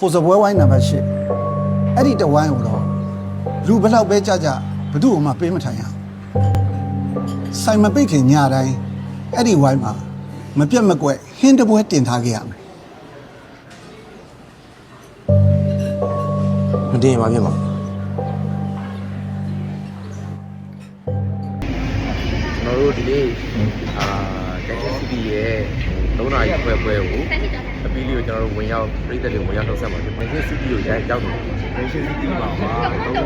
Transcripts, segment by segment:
ဖိုးစပွဲဝိုင်းနံပါတ်8အဲ့ဒီတဝိုင်းကိုတော့လူဘလောက်ပဲကြကြဘသူ့မှပေးမထိုင်ရဆိုင်မပိတ်ခင်ညတိုင်းအဲ့ဒီဝိုင်းမှာမပြတ်မကွက်ဟင်းတပွဲတင်ထားခဲ့ရမယ်မတင်ပါဖြစ်မှာကျွန်တော်တို့ဒီနေ့Junction City ရဲ့3နာရီပွဲကိုအပီးလေးကိုကျွန်တော်တို့ဝင်ရောက်ပြည်သက်တွေဝင်ရောက်လှုပ်ဆက်မှာဖြစ်ပါတယ်Junction City ကိုရောက်နေတယ်Junction City မှာ3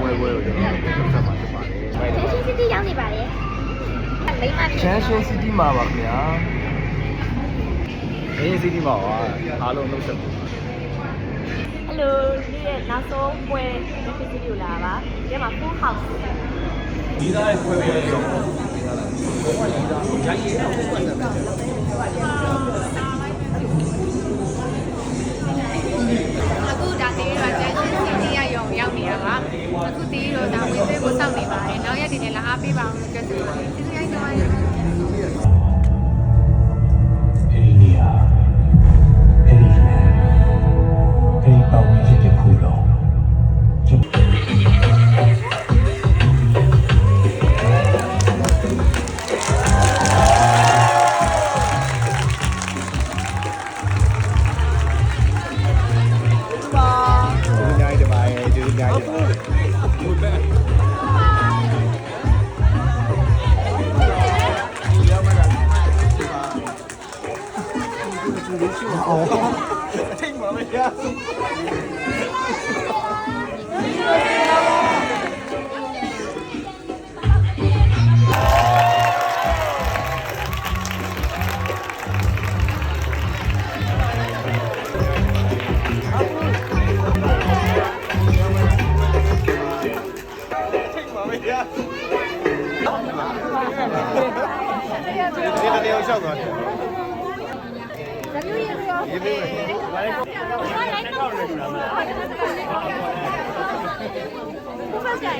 ပွဲကိုကျွန်တော်တို့လှုပ်ဆက်မှာဖြစ်ပါတယ်Junction City ရောက်နေပါတယ်မိမ Junction City မှာပါခင်ဗျာJunction City မှာပါအားလုံးလှုပ်ဆက်ပါဟယ်လိုဒီရဲ့နောက်ဆုံးပွဲ Junction City ကိုလာပါဒီမှာ full house ဒီသားရဲ့ပွဲပဲရောအခုဒါတေးတော့ကျန်ချင်းစီရရောရောက်နေတာပါအခုတေးတော့ဒါဝင်းသေးကိုစောင့်နေပါတယ်နောက်ရက်ဒီနေ့လာအားပေးပါအောင်လို့ပြောချင်ပါတယ်ကျေးဇူးရိုက်ကြပါရစေအဲ့ဒီနေရာအဲ့ဒီလမ်းအဲ့ဒီပေါင်းရစ်တဲ့ဖူးတော့这个效果。ရေးပေးမယ်ဘုရားကြိုင်